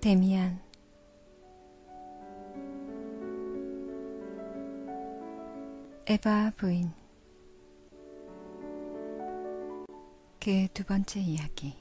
데미안. 에바 부인. 그 두 번째 이야기.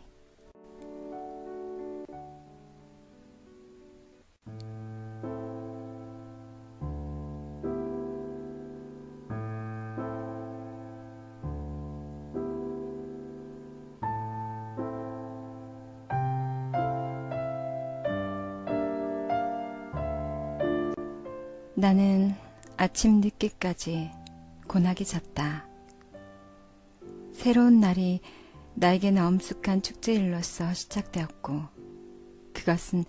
나는 아침 늦게까지 고나게 잤다. 새로운 날이 나에게는 엄숙한 축제일로서 시작되었고, 그것은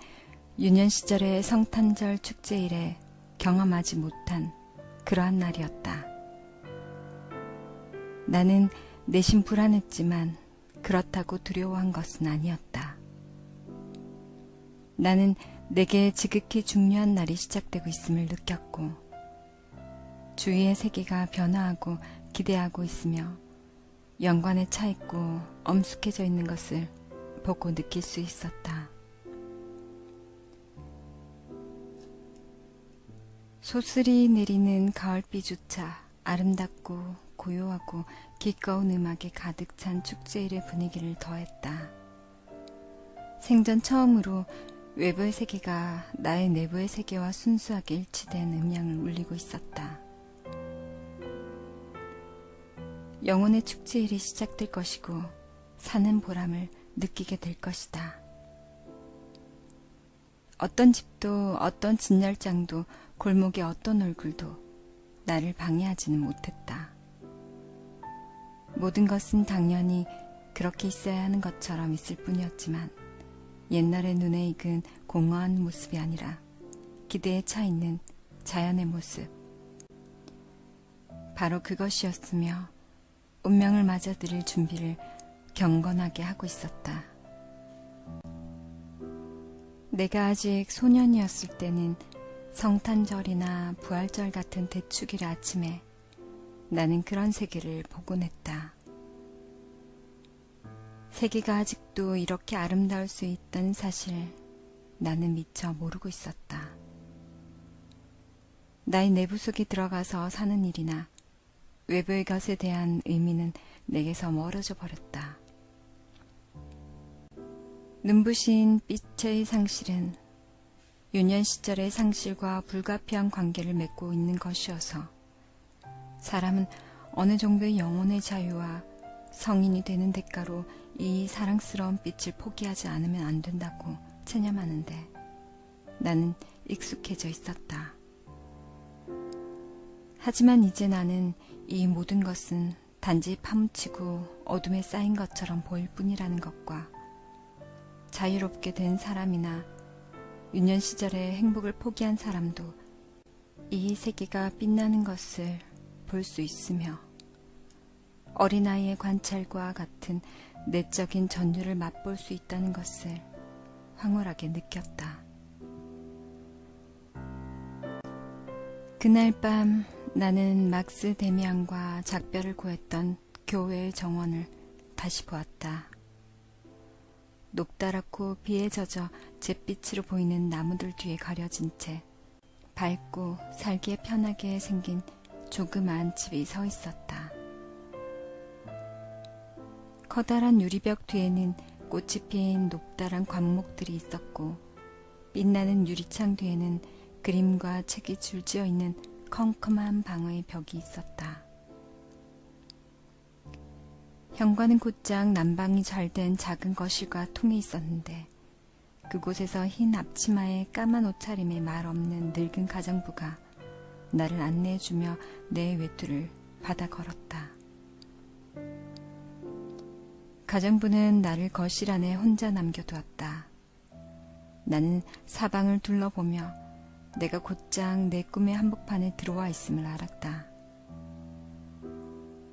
유년 시절의 성탄절 축제일에 경험하지 못한 그러한 날이었다. 나는 내심 불안했지만 그렇다고 두려워한 것은 아니었다. 나는 내게 지극히 중요한 날이 시작되고 있음을 느꼈고, 주위의 세계가 변화하고 기대하고 있으며 연관에 차 있고 엄숙해져 있는 것을 보고 느낄 수 있었다. 소슬이 내리는 가을비조차 아름답고 고요하고 기꺼운 음악에 가득 찬 축제일의 분위기를 더했다. 생전 처음으로 외부의 세계가 나의 내부의 세계와 순수하게 일치된 음향을 울리고 있었다. 영혼의 축제일이 시작될 것이고 사는 보람을 느끼게 될 것이다. 어떤 집도 어떤 진열장도 골목의 어떤 얼굴도 나를 방해하지는 못했다. 모든 것은 당연히 그렇게 있어야 하는 것처럼 있을 뿐이었지만 옛날의 눈에 익은 공허한 모습이 아니라 기대에 차 있는 자연의 모습. 바로 그것이었으며 운명을 맞아들일 준비를 경건하게 하고 있었다. 내가 아직 소년이었을 때는 성탄절이나 부활절 같은 대축일 아침에 나는 그런 세계를 보곤 했다. 세계가 아직도 이렇게 아름다울 수 있다는 사실 나는 미처 모르고 있었다. 나의 내부 속에 들어가서 사는 일이나 외부의 것에 대한 의미는 내게서 멀어져 버렸다. 눈부신 빛의 상실은 유년 시절의 상실과 불가피한 관계를 맺고 있는 것이어서 사람은 어느 정도의 영혼의 자유와 성인이 되는 대가로 이 사랑스러운 빛을 포기하지 않으면 안 된다고 체념하는데 나는 익숙해져 있었다. 하지만 이제 나는 이 모든 것은 단지 파묻히고 어둠에 쌓인 것처럼 보일 뿐이라는 것과 자유롭게 된 사람이나 유년 시절의 행복을 포기한 사람도 이 세계가 빛나는 것을 볼 수 있으며 어린아이의 관찰과 같은 내적인 전율을 맛볼 수 있다는 것을 황홀하게 느꼈다. 그날 밤 나는 막스 데미안과 작별을 고했던 교회의 정원을 다시 보았다. 높다랗고 비에 젖어 잿빛으로 보이는 나무들 뒤에 가려진 채 밝고 살기에 편하게 생긴 조그마한 집이 서 있었다. 커다란 유리벽 뒤에는 꽃이 핀 높다란 관목들이 있었고 빛나는 유리창 뒤에는 그림과 책이 줄지어 있는 컴컴한 방의 벽이 있었다. 현관은 곧장 난방이 잘 된 작은 거실과 통이 있었는데 그곳에서 흰 앞치마에 까만 옷차림에 말 없는 늙은 가정부가 나를 안내해주며 내 외투를 받아 걸었다. 가정부는 나를 거실 안에 혼자 남겨두었다. 나는 사방을 둘러보며 내가 곧장 내 꿈의 한복판에 들어와 있음을 알았다.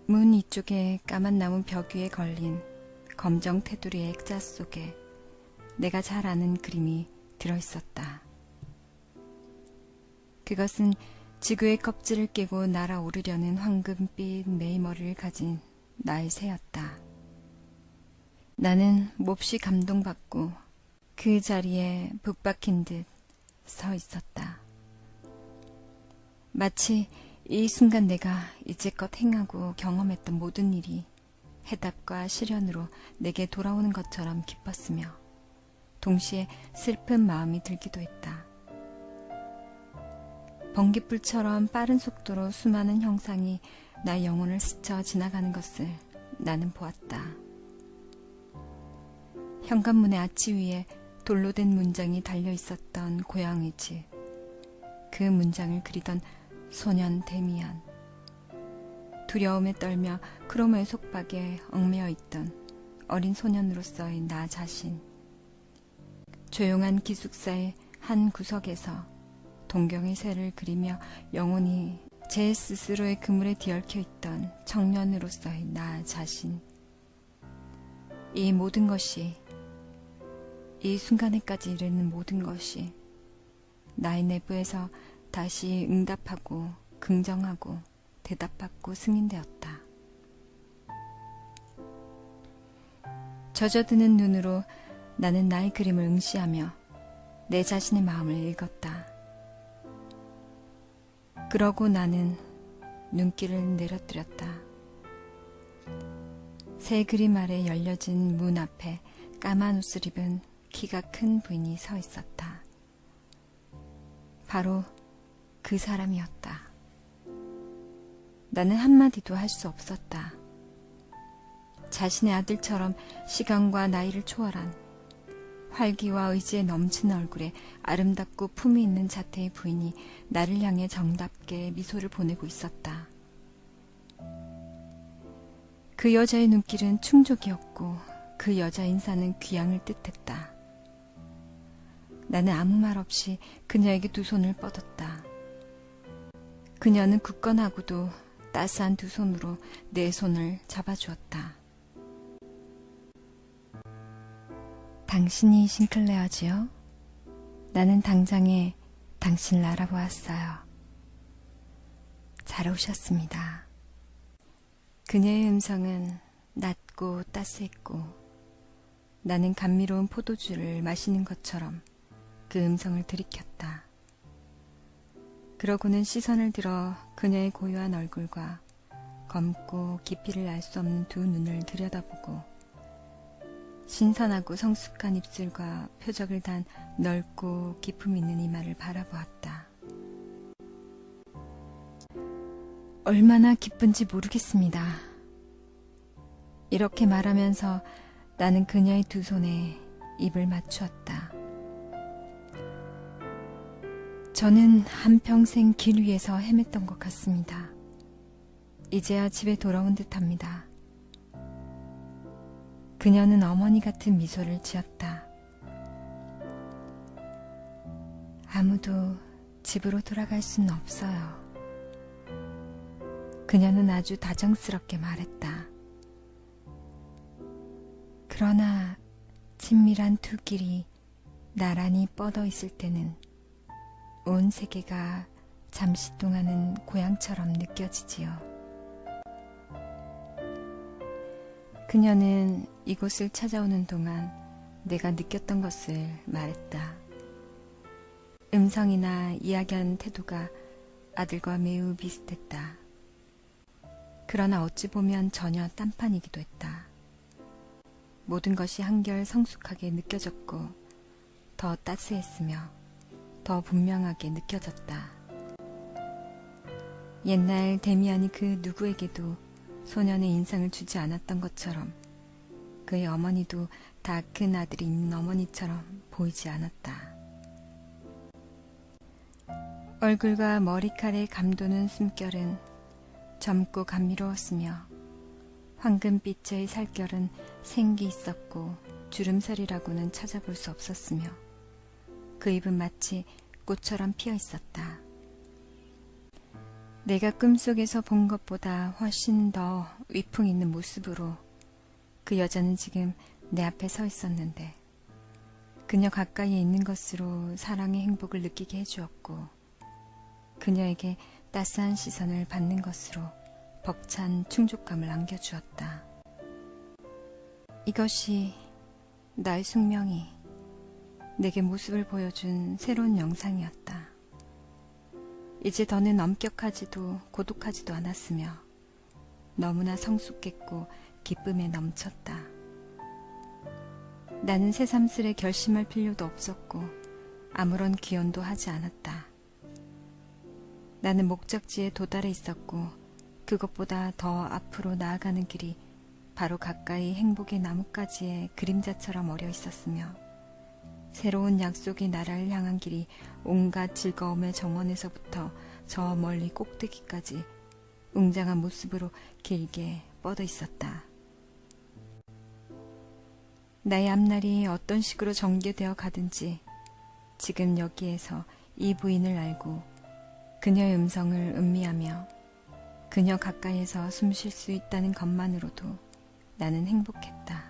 문 이쪽에 까만 나무 벽 위에 걸린 검정 테두리의 액자 속에 내가 잘 아는 그림이 들어있었다. 그것은 지구의 껍질을 깨고 날아오르려는 황금빛 메이머리를 가진 나의 새였다. 나는 몹시 감동받고 그 자리에 붙박힌 듯 서 있었다. 마치 이 순간 내가 이제껏 행하고 경험했던 모든 일이 해답과 실현으로 내게 돌아오는 것처럼 기뻤으며 동시에 슬픈 마음이 들기도 했다. 번깃불처럼 빠른 속도로 수많은 형상이 나의 영혼을 스쳐 지나가는 것을 나는 보았다. 현관문의 아치 위에 돌로 된 문장이 달려 있었던 고향의 집. 그 문장을 그리던 소년 데미안. 두려움에 떨며 크로모의 속박에 얽매여 있던 어린 소년으로서의 나 자신. 조용한 기숙사의 한 구석에서 동경의 새를 그리며 영혼이 제 스스로의 그물에 뒤얽혀 있던 청년으로서의 나 자신. 이 모든 것이, 이 순간에까지 이르는 모든 것이 나의 내부에서 다시 응답하고 긍정하고 대답받고 승인되었다. 젖어드는 눈으로 나는 나의 그림을 응시하며 내 자신의 마음을 읽었다. 그러고 나는 눈길을 내려뜨렸다. 새 그림 아래 열려진 문 앞에 까만 옷을 입은 키가 큰 부인이 서 있었다. 바로 그 사람이었다. 나는 한마디도 할 수 없었다. 자신의 아들처럼 시간과 나이를 초월한 활기와 의지에 넘치는 얼굴에 아름답고 품이 있는 자태의 부인이 나를 향해 정답게 미소를 보내고 있었다. 그 여자의 눈길은 충족이었고 그 여자 인사는 귀향을 뜻했다. 나는 아무 말 없이 그녀에게 두 손을 뻗었다. 그녀는 굳건하고도 따스한 두 손으로 내 손을 잡아주었다. 당신이 싱클레어지요? 나는 당장에 당신을 알아보았어요. 잘 오셨습니다. 그녀의 음성은 낮고 따스했고 나는 감미로운 포도주를 마시는 것처럼 그 음성을 들이켰다. 그러고는 시선을 들어 그녀의 고요한 얼굴과 검고 깊이를 알 수 없는 두 눈을 들여다보고 신선하고 성숙한 입술과 표적을 단 넓고 기품 있는 이마를 바라보았다. 얼마나 기쁜지 모르겠습니다. 이렇게 말하면서 나는 그녀의 두 손에 입을 맞추었다. 저는 한평생 길 위에서 헤맸던 것 같습니다. 이제야 집에 돌아온 듯합니다. 그녀는 어머니 같은 미소를 지었다. 아무도 집으로 돌아갈 수는 없어요. 그녀는 아주 다정스럽게 말했다. 그러나 친밀한 두 길이 나란히 뻗어 있을 때는 온 세계가 잠시 동안은 고향처럼 느껴지지요. 그녀는 이곳을 찾아오는 동안 내가 느꼈던 것을 말했다. 음성이나 이야기하는 태도가 아들과 매우 비슷했다. 그러나 어찌 보면 전혀 딴판이기도 했다. 모든 것이 한결 성숙하게 느껴졌고 더 따스했으며 더 분명하게 느껴졌다. 옛날 데미안이 그 누구에게도 소년의 인상을 주지 않았던 것처럼 그의 어머니도 다 큰 아들이 있는 어머니처럼 보이지 않았다. 얼굴과 머리칼에 감도는 숨결은 젊고 감미로웠으며 황금빛의 살결은 생기 있었고 주름살이라고는 찾아볼 수 없었으며 그 입은 마치 꽃처럼 피어 있었다. 내가 꿈속에서 본 것보다 훨씬 더 위풍 있는 모습으로 그 여자는 지금 내 앞에 서 있었는데 그녀 가까이에 있는 것으로 사랑의 행복을 느끼게 해주었고 그녀에게 따스한 시선을 받는 것으로 벅찬 충족감을 안겨주었다. 이것이 나의 숙명이 내게 모습을 보여준 새로운 영상이었다. 이제 더는 엄격하지도 고독하지도 않았으며 너무나 성숙했고 기쁨에 넘쳤다. 나는 새삼스레 결심할 필요도 없었고 아무런 기원도 하지 않았다. 나는 목적지에 도달해 있었고 그것보다 더 앞으로 나아가는 길이 바로 가까이 행복의 나뭇가지의 그림자처럼 어려 있었으며 새로운 약속이 나라를 향한 길이 온갖 즐거움의 정원에서부터 저 멀리 꼭대기까지 웅장한 모습으로 길게 뻗어 있었다. 나의 앞날이 어떤 식으로 전개되어 가든지 지금 여기에서 이 부인을 알고 그녀의 음성을 음미하며 그녀 가까이에서 숨 쉴 수 있다는 것만으로도 나는 행복했다.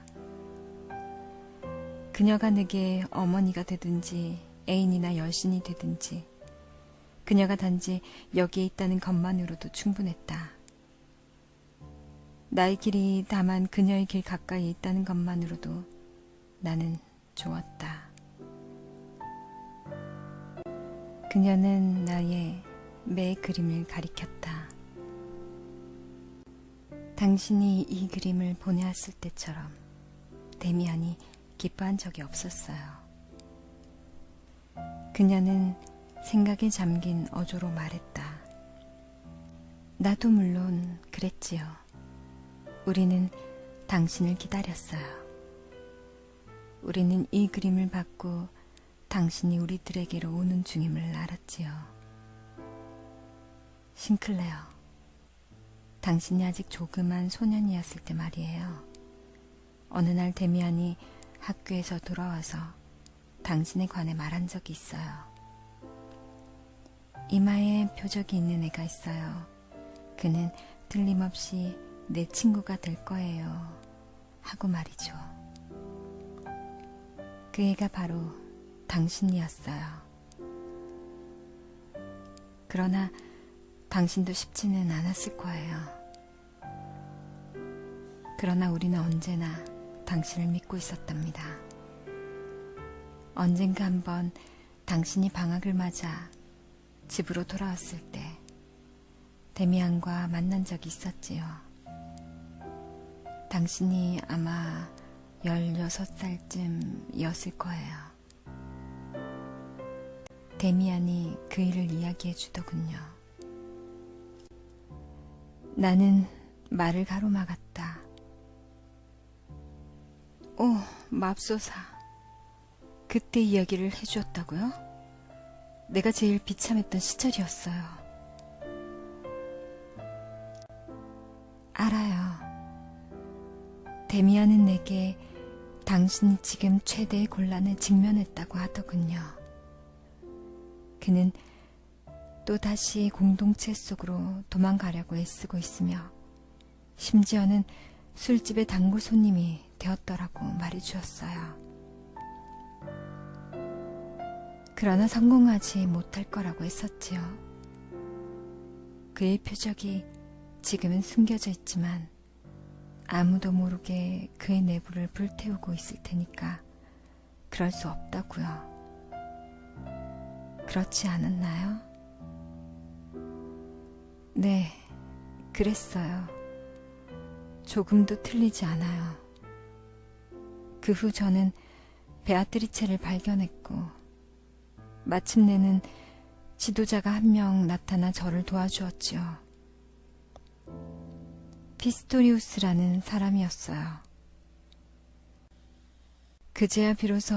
그녀가 내게 어머니가 되든지 애인이나 여신이 되든지 그녀가 단지 여기에 있다는 것만으로도 충분했다. 나의 길이 다만 그녀의 길 가까이 있다는 것만으로도 나는 좋았다. 그녀는 나의 매 그림을 가리켰다. 당신이 이 그림을 보내왔을 때처럼 데미안이 기뻐한 적이 없었어요. 그녀는 생각에 잠긴 어조로 말했다. 나도 물론 그랬지요. 우리는 당신을 기다렸어요. 우리는 이 그림을 받고 당신이 우리들에게로 오는 중임을 알았지요. 싱클레어, 당신이 아직 조그만 소년이었을 때 말이에요. 어느 날 데미안이 학교에서 돌아와서 당신에 관해 말한 적이 있어요. 이마에 표적이 있는 애가 있어요. 그는 틀림없이 내 친구가 될 거예요. 하고 말이죠. 그 애가 바로 당신이었어요. 그러나 당신도 쉽지는 않았을 거예요. 그러나 우리는 언제나 당신을 믿고 있었답니다. 언젠가 한번 당신이 방학을 맞아 집으로 돌아왔을 때 데미안과 만난 적이 있었지요. 당신이 아마 16살쯤이었을 거예요. 데미안이 그 일을 이야기해 주더군요. 나는 말을 가로막았다. 오, 맙소사. 그때 이야기를 해주었다고요? 내가 제일 비참했던 시절이었어요. 알아요. 데미안은 내게 당신이 지금 최대의 곤란에 직면했다고 하더군요. 그는 또다시 공동체 속으로 도망가려고 애쓰고 있으며 심지어는 술집의 단골 손님이 되었더라고 말해주었어요. 그러나 성공하지 못할 거라고 했었지요. 그의 표적이 지금은 숨겨져 있지만 아무도 모르게 그의 내부를 불태우고 있을 테니까 그럴 수 없다고요. 그렇지 않았나요? 네, 그랬어요. 조금도 틀리지 않아요. 그 후 저는 베아트리체를 발견했고 마침내는 지도자가 한 명 나타나 저를 도와주었지요. 피스토리우스라는 사람이었어요. 그제야 비로소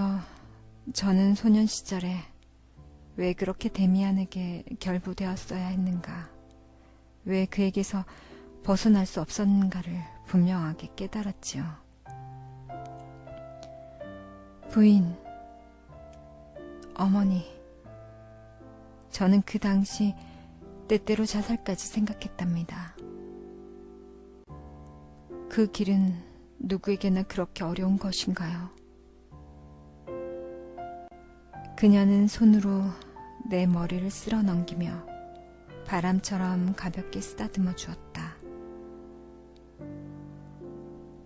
저는 소년 시절에 왜 그렇게 데미안에게 결부되었어야 했는가, 왜 그에게서 벗어날 수 없었는가를 분명하게 깨달았지요. 부인, 어머니, 저는 그 당시 때때로 자살까지 생각했답니다. 그 길은 누구에게나 그렇게 어려운 것인가요? 그녀는 손으로 내 머리를 쓸어 넘기며 바람처럼 가볍게 쓰다듬어 주었다.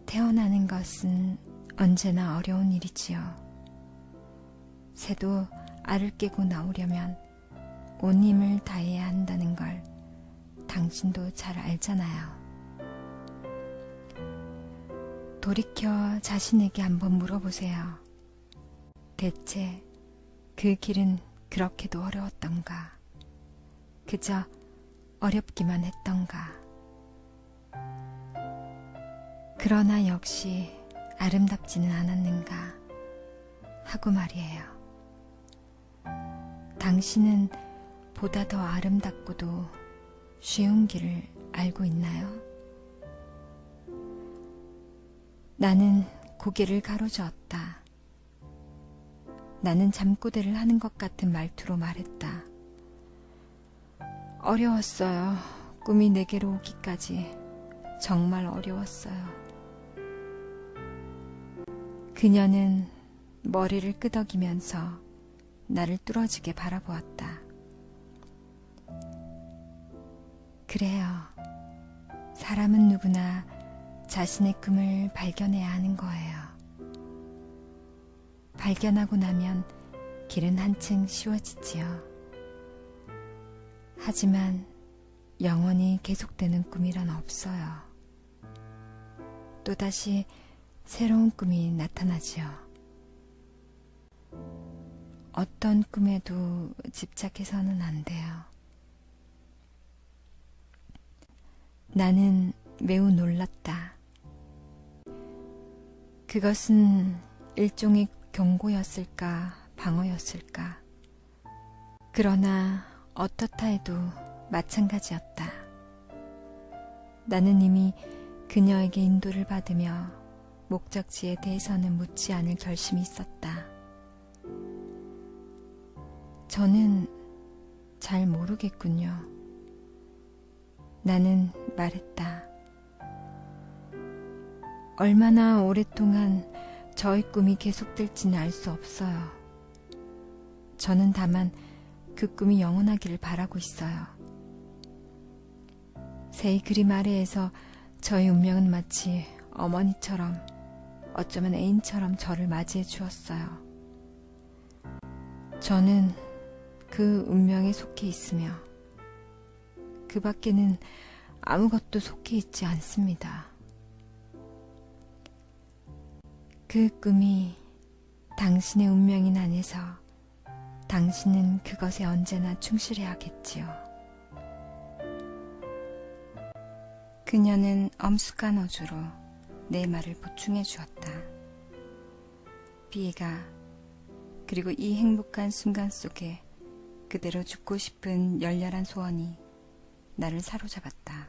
태어나는 것은 언제나 어려운 일이지요. 새도 알을 깨고 나오려면 온 힘을 다해야 한다는 걸 당신도 잘 알잖아요. 돌이켜 자신에게 한번 물어보세요. 대체 그 길은 그렇게도 어려웠던가? 그저 어렵기만 했던가? 그러나 역시 아름답지는 않았는가? 하고 말이에요. 당신은 보다 더 아름답고도 쉬운 길을 알고 있나요? 나는 고개를 가로저었다. 나는 잠꼬대를 하는 것 같은 말투로 말했다. 어려웠어요. 꿈이 내게로 오기까지 정말 어려웠어요. 그녀는 머리를 끄덕이면서 나를 뚫어지게 바라보았다. 그래요. 사람은 누구나 자신의 꿈을 발견해야 하는 거예요. 발견하고 나면 길은 한층 쉬워지지요. 하지만 영원히 계속되는 꿈이란 없어요. 또다시 새로운 꿈이 나타나지요. 어떤 꿈에도 집착해서는 안 돼요. 나는 매우 놀랐다. 그것은 일종의 경고였을까, 방어였을까. 그러나 어떻다 해도 마찬가지였다. 나는 이미 그녀에게 인도를 받으며 목적지에 대해서는 묻지 않을 결심이 있었다. 저는 잘 모르겠군요. 나는 말했다. 얼마나 오랫동안 저의 꿈이 계속될지는 알 수 없어요. 저는 다만 그 꿈이 영원하기를 바라고 있어요. 새의 그림 아래에서 저의 운명은 마치 어머니처럼, 어쩌면 애인처럼 저를 맞이해 주었어요. 저는 그 운명에 속해 있으며 그 밖에는 아무것도 속해 있지 않습니다. 그 꿈이 당신의 운명인 안에서 당신은 그것에 언제나 충실해야겠지요. 그녀는 엄숙한 어조로 내 말을 보충해 주었다. 비에가 그리고 이 행복한 순간 속에 그대로 죽고 싶은 열렬한 소원이 나를 사로잡았다.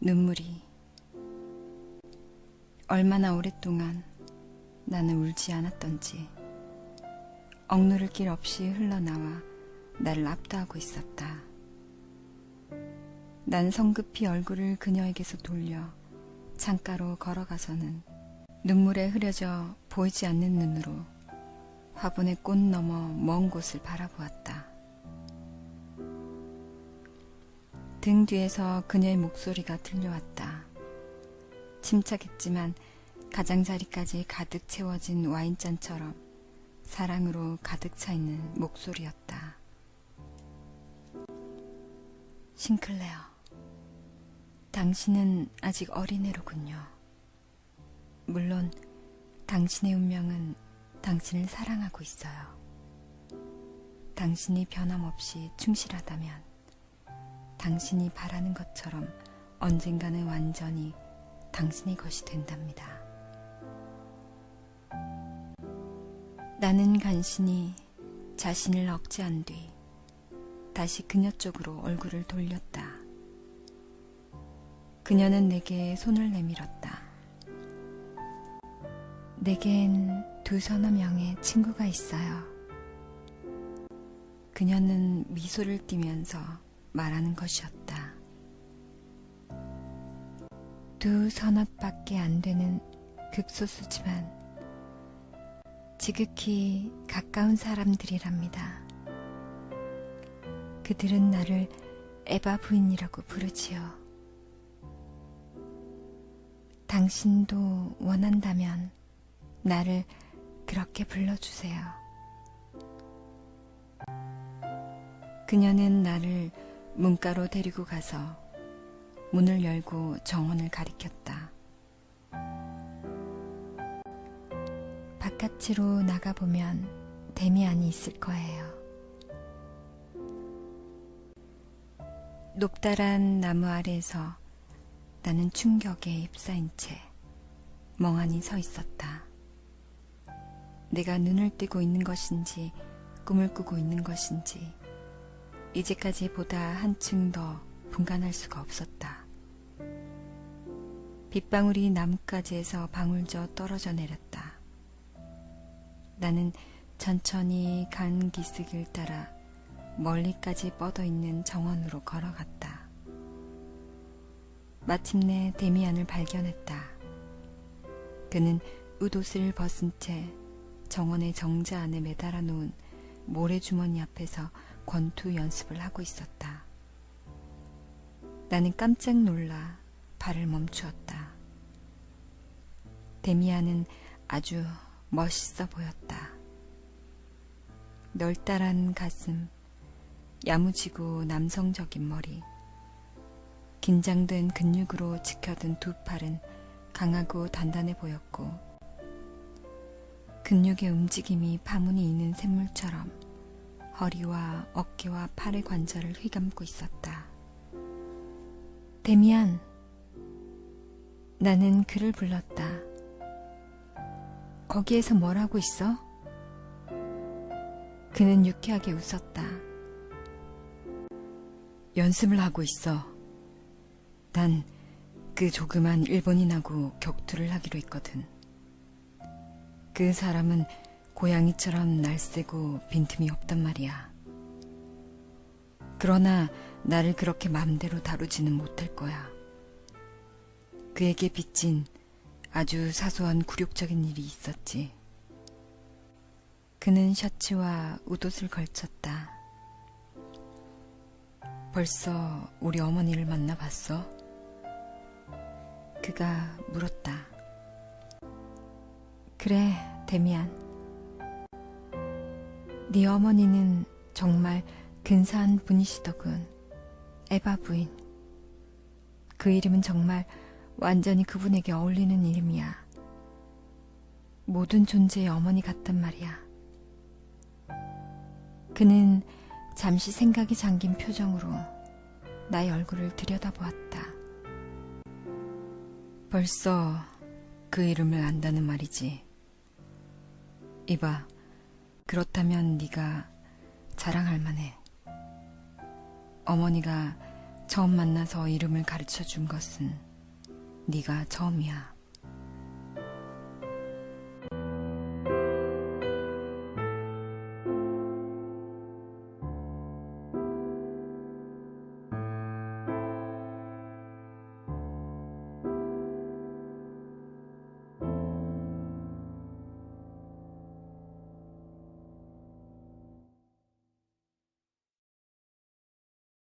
눈물이 얼마나 오랫동안 나는 울지 않았던지 억누를 길 없이 흘러나와 나를 압도하고 있었다. 난 성급히 얼굴을 그녀에게서 돌려 창가로 걸어가서는 눈물에 흐려져 보이지 않는 눈으로 화분의 꽃 너머 먼 곳을 바라보았다. 등 뒤에서 그녀의 목소리가 들려왔다. 침착했지만 가장자리까지 가득 채워진 와인잔처럼 사랑으로 가득 차 있는 목소리였다. 싱클레어, 당신은 아직 어린애로군요. 물론 당신의 운명은 당신을 사랑하고 있어요. 당신이 변함없이 충실하다면 당신이 바라는 것처럼 언젠가는 완전히 당신의 것이 된답니다. 나는 간신히 자신을 억제한 뒤 다시 그녀 쪽으로 얼굴을 돌렸다. 그녀는 내게 손을 내밀었다. 내겐 두서너 명의 친구가 있어요. 그녀는 미소를 띠면서 말하는 것이었다. 두서넛밖에 안 되는 극소수지만 지극히 가까운 사람들이랍니다. 그들은 나를 에바 부인이라고 부르지요. 당신도 원한다면 나를 그렇게 불러주세요. 그녀는 나를 문가로 데리고 가서 문을 열고 정원을 가리켰다. 바깥으로 나가보면 데미안이 있을 거예요. 높다란 나무 아래에서 나는 충격에 휩싸인 채 멍하니 서 있었다. 내가 눈을 뜨고 있는 것인지 꿈을 꾸고 있는 것인지 이제까지 보다 한층 더 분간할 수가 없었다. 빗방울이 나뭇가지에서 방울져 떨어져 내렸다. 나는 천천히 간 기슭을 따라 멀리까지 뻗어있는 정원으로 걸어갔다. 마침내 데미안을 발견했다. 그는 웃옷을 벗은 채 정원의 정자 안에 매달아 놓은 모래주머니 앞에서 권투 연습을 하고 있었다. 나는 깜짝 놀라 발을 멈추었다. 데미안은 아주 멋있어 보였다. 널따란 가슴, 야무지고 남성적인 머리, 긴장된 근육으로 지켜든 두 팔은 강하고 단단해 보였고 근육의 움직임이 파문이 있는 샘물처럼 허리와 어깨와 팔의 관절을 휘감고 있었다. 데미안! 나는 그를 불렀다. 거기에서 뭘 하고 있어? 그는 유쾌하게 웃었다. 연습을 하고 있어. 난 그 조그만 일본인하고 격투를 하기로 했거든. 그 사람은 고양이처럼 날쌔고 빈틈이 없단 말이야. 그러나 나를 그렇게 맘대로 다루지는 못할 거야. 그에게 빚진 아주 사소한 굴욕적인 일이 있었지. 그는 셔츠와 웃옷을 걸쳤다. 벌써 우리 어머니를 만나봤어? 그가 물었다. 그래, 데미안. 네 어머니는 정말 근사한 분이시더군. 에바 부인. 그 이름은 정말 완전히 그분에게 어울리는 이름이야. 모든 존재의 어머니 같단 말이야. 그는 잠시 생각이 잠긴 표정으로 나의 얼굴을 들여다보았다. 벌써 그 이름을 안다는 말이지. 이봐, 그렇다면 네가 자랑할 만해. 어머니가 처음 만나서 이름을 가르쳐 준 것은 네가 처음이야.